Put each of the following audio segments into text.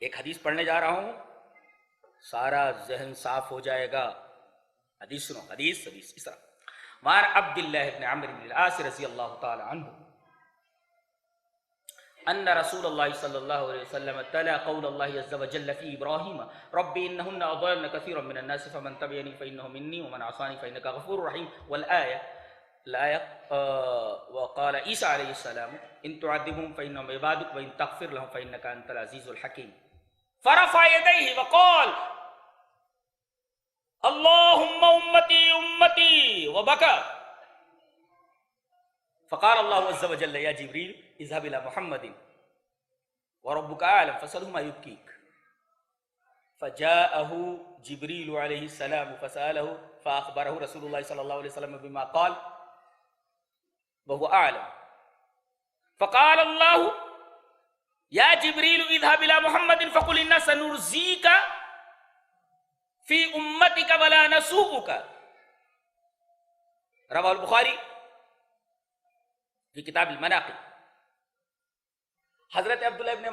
ایک حدیث پڑھنے جا رہا ہوں، سارا ذہن صاف ہو جائے گا. حدیث سنو، حدیث اس طرح. وعن عبد الله بن عمرو بن العاص رضی اللہ تعالی عنہ ان رسول اللہ صلی اللہ علیہ وسلم تلا قول اللہ عز وجل فی ابراہیم رب انہن اضللن کثیرا من الناس فمن تبعنی فانہ منی ومن عصانی فانک غفور رحیم. والآیہ وقال عیسیٰ علیہ السلام ان تعذبهم فانہم عبادک وان تغفر لهم فانک انت العزیز الحکیم. فرفع یدیہ وقال اللہم امتی امتی وبکا. فقال اللہ عز وجل یا جبریل اذهب الى محمد وربك اعلم فسأله ما يبكيك. فجاءه جبریل علیہ السلام فسأله فأخبره رسول اللہ صلی اللہ علیہ وسلم بما قال وهو اعلم. فقال اللہ یا جبریل اذهب الى محمد فقل انا سنرزيك فی امتک ولا نسوءک. رواه البخاری فی کتاب المناقب. حضرت عبداللہ ابن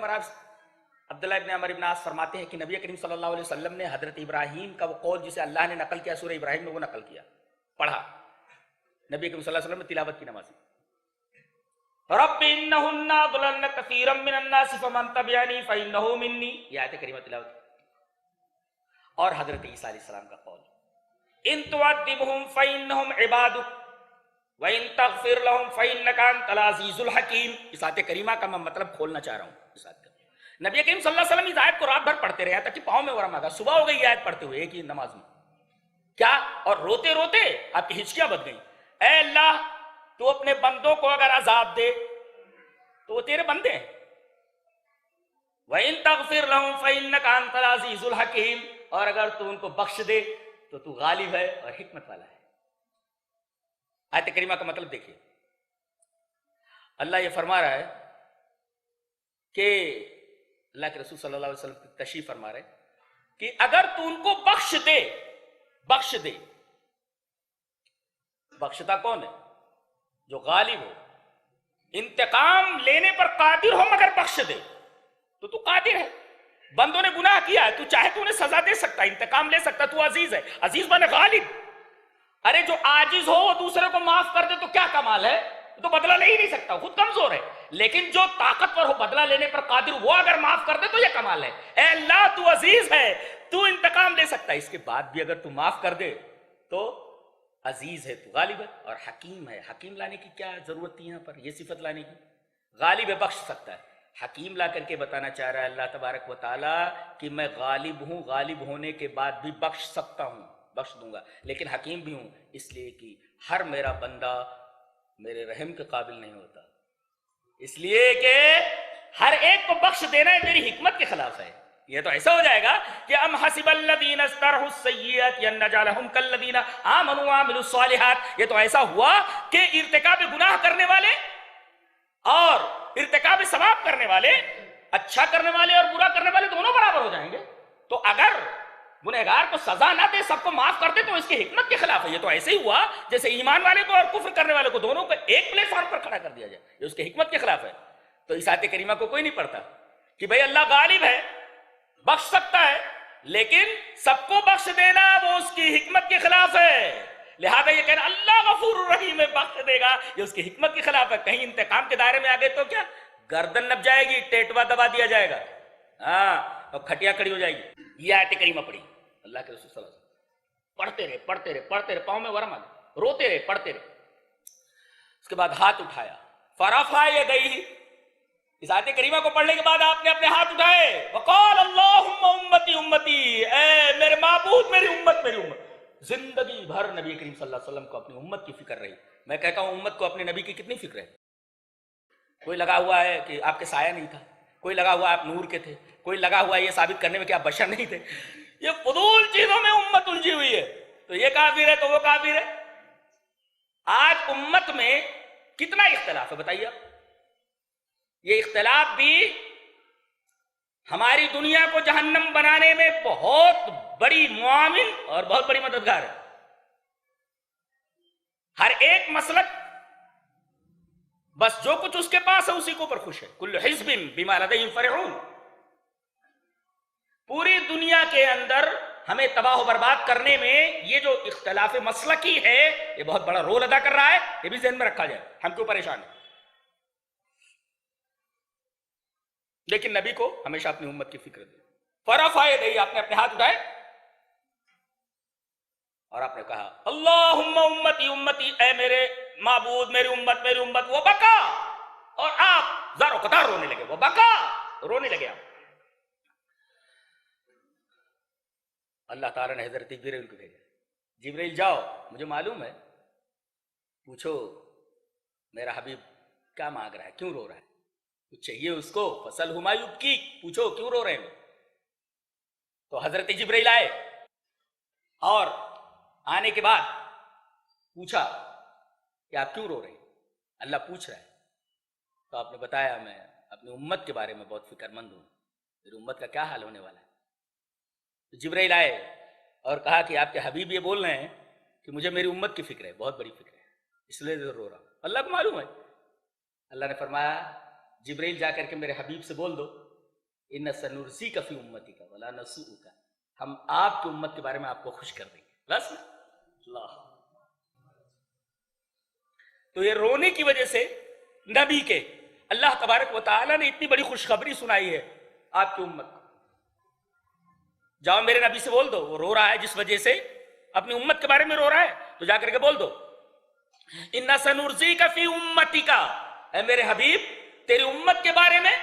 عمر ابن عاص فرماتے ہیں کہ نبی کریم صلی اللہ علیہ وسلم نے حضرت ابراہیم کا وہ قول جسے اللہ نے نقل کیا سورہ ابراہیم میں، وہ نقل کیا، پڑھا. نبی کریم صلی اللہ علیہ وسلم نے تلاوت کی نماز. رب انہن اضللن کثیرا من الناس فمن تبعنی فانہ منی، یہ آیت کریمہ تلاوت. اور حضرت عیسیٰ علیہ السلام کا قول ان تعذبهم فانہم عبادک وان تغفر لهم فانک انت العزیز الحکیم. اس آیت کریمہ کا میں مطلب کھولنا چاہ رہا ہوں. اس آیت کا نبی کریم صلی اللہ علیہ وسلم اس آیت کو رات بھر پڑھتے رہے تاکہ پاؤں میں ورم آ گیا. صبح ہو گئی یہ آیت پڑھتے ہوئے ایک ہی نماز میں کیا، اور روتے روتے آپ کی ہچکیاں بچ گئیں. اے اللہ تو اپنے بندوں کو اگر عذاب دے تو وہ تیرے بندے ہیں. وَإِن تَغْفِرْ لَهُمْ فَإِنَّكَ أَنْتَ الْعَزِيزُ الْحَكِيمُ، اور اگر تو ان کو بخش دے تو تو غالب ہے اور حکمت والا ہے. آیت کریمہ کا مطلب دیکھیے، اللہ یہ فرما رہا ہے کہ اللہ کے رسول صلی اللہ علیہ وسلم تشریف فرما رہے کہ اگر تو ان کو بخش دے، بخش دے. بخشتا کون ہے؟ جو غالب ہو، انتقام لینے پر قادر ہو مگر بخش دے تو تو قادر ہے. بندوں نے گناہ کیا ہے، تو چاہے تو انہیں سزا دے سکتا ہے، انتقام لے سکتا ہے، تو عزیز ہے، عزیز بنے غالب. ارے جو عاجز ہو وہ دوسرے کو معاف کر دے تو کیا کمال ہے، تو بدلہ لے ہی نہیں سکتا، خود کمزور ہے. لیکن جو طاقتور ہو، بدلہ لینے پر قادر، وہ اگر معاف کر دے تو یہ کمال ہے. اے اللہ تو عزیز ہے، تو انتقام لے سکتا ہے، اس کے بعد بھی اگر تو معاف کر دے تو عزیز ہے، تو غالب ہے اور حکیم ہے. حکیم لانے کی کیا ضرورت تھی یہاں پر، یہ صفت لانے کی؟ غالب ہے، بخش سکتا ہے. حکیم لا کر کے بتانا چاہ رہا ہے اللہ تبارک و تعالیٰ کہ میں غالب ہوں، غالب ہونے کے بعد بھی بخش سکتا ہوں، بخش دوں گا. لیکن حکیم بھی ہوں اس لیے کہ ہر میرا بندہ میرے رحم کے قابل نہیں ہوتا، اس لیے کہ ہر ایک کو بخش دینا ہے میری حکمت کے خلاف ہے. یہ تو ایسا ہو جائے گا کہ ام حسب الذین اجترحوا السیئات ان نجعلهم کالذین آمنوا وعملوا الصالحات. یہ تو ایسا ہوا کہ ارتکاب گناہ کرنے والے اور ارتکاب ثواب کرنے والے، اچھا کرنے والے اور برا کرنے والے دونوں برابر ہو جائیں گے. تو اگر گنہگار کو سزا نہ دے، سب کو معاف کر دے، تو اس کی حکمت کے خلاف ہے. یہ تو ایسے ہی ہوا جیسے ایمان والے کو اور کفر کرنے والے کو دونوں کو ایک پلیٹ فارم پر کھڑا کر دیا جائے، یہ اس کی حکمت کے خلاف ہے. تو اس آیت کریمہ کو کوئی نہیں پڑھتا کہ بھئی اللہ غالب ہے، بخش سکتا ہے، لیکن سب کو بخش دینا وہ اس کی حکمت کے خلاف ہے. لہذا یہ کہنا اللہ غفور الرحیم ہے، بخش دے گا، یہ اس کی حکمت کے خلاف ہے. کہیں انتقام کے دائرے میں آ گئے تو کیا گردن نپ جائے گی، ٹیٹوا دبا دیا جائے گا، ہاں، اور کھٹیا کھڑی ہو جائے گی. یہ آیت کریمہ پڑھی اللہ کے رسول صلی اللہ علیہ وسلم، پڑھتے رہے پڑھتے رہے پڑھتے رہے، پاؤں میں ورم آ گیا، روتے رہے پڑھتے رہے. اس کے بعد ہاتھ اٹھایا، فرفع یدیہ. اس آیت کریمہ کو پڑھنے کے بعد آپ نے اپنے ہاتھ اٹھائے، وقال اللہم امتی امتی، اے میرے معبود میری امت میری امت. زندگی بھر نبی کریم صلی اللہ علیہ وسلم کو اپنی امت کی فکر رہی. میں کہتا ہوں امت کو اپنے نبی کی کتنی فکر ہے. کوئی لگا ہوا ہے کہ آپ کے سایہ نہیں تھا، کوئی لگا ہوا آپ نور کے تھے، کوئی لگا ہوا ہے یہ ثابت کرنے میں کہ آپ بشر نہیں تھے. یہ فضول چیزوں میں امت الجھی ہوئی ہے، تو یہ کافر ہے تو وہ کافر ہے. آج امت میں کتنا اختلاف ہے بتائیے. یہ اختلاف بھی ہماری دنیا کو جہنم بنانے میں بہت بڑی معاون اور بہت بڑی مددگار ہے. ہر ایک مسلک بس جو کچھ اس کے پاس ہے اسی کے اوپر خوش ہے. کل حزب بما لدیہم فرحون. پوری دنیا کے اندر ہمیں تباہ و برباد کرنے میں یہ جو اختلاف مسلکی ہے یہ بہت بڑا رول ادا کر رہا ہے. یہ بھی ذہن میں رکھا جائے. ہم کیوں پریشان ہیں؟ لیکن نبی کو ہمیشہ اپنی امت کی فکر دی. فرفع یدیہ، آپ نے اپنے ہاتھ اٹھائے اور آپ نے کہا اللہم امتی امتی، اے میرے معبود میری امت. وہ بکا اور آپ زار و قطار رونے لگے. وہ بکا، رونے لگے آپ. اللہ تعالیٰ نے حضرت جبرائیل کو بھیجا. جبرائیل جاؤ، مجھے معلوم ہے، پوچھو میرا حبیب کیا مانگ رہا ہے، کیوں رو رہا ہے، کچھ چاہیے اس کو. فصل ہمایوب کی، پوچھو کیوں رو رہے ہیں. تو حضرت جبرائیل آئے اور آنے کے بعد پوچھا کہ آپ کیوں رو رہے ہیں، اللہ پوچھ رہا ہے. تو آپ نے بتایا میں اپنی امت کے بارے میں بہت فکر مند ہوں، میری امت کا کیا حال ہونے والا ہے. تو جبرائیل آئے اور کہا کہ آپ کے حبیب یہ بول رہے ہیں کہ مجھے میری امت کی فکر ہے، بہت بڑی فکر ہے، اس لیے رو رہا ہوں. اللہ کو معلوم ہے. اللہ نے فرمایا جبرائیل جا کر کے میرے حبیب سے بول دو ان سنرسیک فی امتک ولا نسوءک، ہم آپ کی امت کے بارے میں آپ کو خوش کر دیں گے. بس اللہ. تو یہ رونے کی وجہ سے نبی کے اللہ تبارک و تعالیٰ نے اتنی بڑی خوشخبری سنائی ہے آپ کی امت کو. جاؤ میرے نبی سے بول دو، وہ رو رہا ہے جس وجہ سے اپنی امت کے بارے میں رو رہا ہے، تو جا کر کے بول دو ان سنرسیک فی امتک، اے میرے حبیب تیری امت کے بارے میں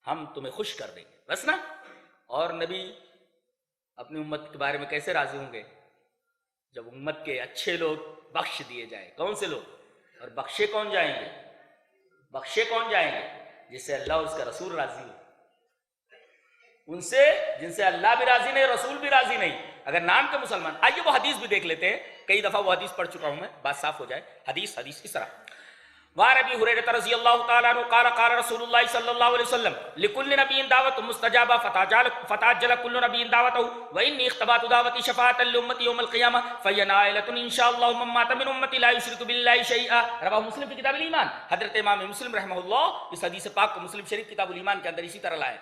ہم تمہیں خوش کر دیں گے. بس نا. اور نبی اپنی امت کے بارے میں کیسے راضی ہوں گے؟ جب امت کے اچھے لوگ بخش دیے جائیں. کون سے لوگ؟ اور بخشے کون جائیں گے؟ بخشے کون جائیں گے؟ جس سے اللہ اور اس کا رسول راضی ہو. ان سے جن سے اللہ بھی راضی نہیں، رسول بھی راضی نہیں، اگر نام کے مسلمان. آئیے وہ حدیث بھی دیکھ لیتے ہیں. کئی دفعہ وہ حدیث پڑھ چکا ہوں میں، بات صاف ہو جائے. حدیث اس طرح وعن ابی ہریرہ رضی اللہ تعالی عنہ قال قال رسول اللہ صلی اللہ علیہ وسلم لكل نبی دعوت مستجابہ فتعجل كل نبی دعوته وانی اختبات دعوتی شفاعة لامتی یوم القیامہ فهي نائلة ان شاء اللہ من مات من امتی لا یشرک باللہ شیئا. رواه مسلم فی کتاب الایمان. حضرت امام مسلم رحمہ اللہ اس حدیث پاک کو مسلم شریف کتاب الایمان کے اندر اسی طرح لائے.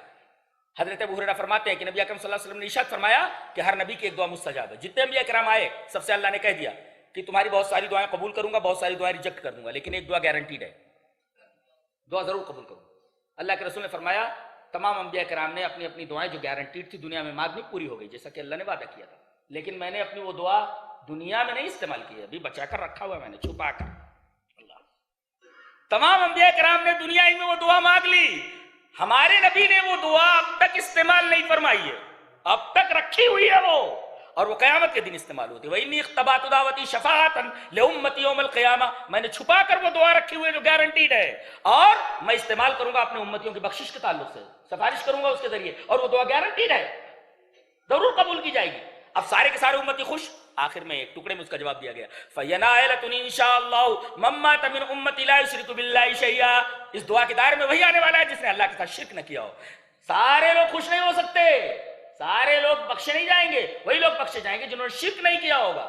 حضرت ابو ہریرہ فرماتے ہیں کہ نبی اکرم صلی اللہ علیہ وسلم نے ارشاد فرمایا کہ ہر نبی کی ایک دعا مستجاب ہے. جتنے انبیاء کرام آئے سب سے اللہ نے کہہ دیا کہ تمہاری بہت ساری دعائیں قبول کروں گا، بہت ساری دعائیں ریجیکٹ کر دوں گا، لیکن ایک دعا گارنٹیڈ ہے، دعا ضرور قبول کروں. اللہ کے رسول نے فرمایا تمام انبیاء کرام نے اپنی اپنی دعائیں جو گارنٹیڈ تھی دنیا میں مانگنی پوری ہو گئی جیسا کہ اللہ نے وعدہ کیا تھا، لیکن میں نے اپنی وہ دعا دنیا میں نہیں استعمال کی ہے، ابھی بچا کر رکھا ہوا ہے میں نے، چھپا کر. اللہ. تمام انبیاء کرام نے دنیا ہی میں وہ دعا مانگ لی، ہمارے نبی نے وہ دعا اب تک استعمال نہیں فرمائی ہے، اب تک رکھی ہوئی ہے وہ، اور وہ قیامت کے دن استعمال ہوتی ہے. وَإِنِّي اخْتَبَأْتُ دَعْوَتِي شَفَاعَةً لِأُمَّتِي يَوْمَ الْقِيَامَةِ، میں نے چھپا کر وہ دعا رکھی ہوئی ہے جو گارنٹیڈ ہے، اور میں استعمال کروں گا اپنے امتیوں کی بخشش کے تعلق سے، سفارش کروں گا اس کے ذریعے، اور وہ دعا گارنٹیڈ ہے، ضرور قبول کی جائے گی. اب سارے کے سارے امتی خوش. آخر میں ایک ٹکڑے میں اس کا جواب دیا گیا فَيَنَا عَيْلَةٌ إِن شَاءَ اللَّهُ مَن مَّاتَ مِنْ أُمَّتِي لَا يُشْرِكُ بِاللَّهِ شَيْئًا. اس دعا کے دائرے میں وہی آنے والا ہے جس نے اللہ کے ساتھ شرک نہ کیا ہو. سارے لوگ خوش نہیں ہو سکتے، سارے لوگ بخشے نہیں جائیں گے، وہی لوگ بخشے جائیں گے جنہوں نے شرک نہیں کیا ہوگا.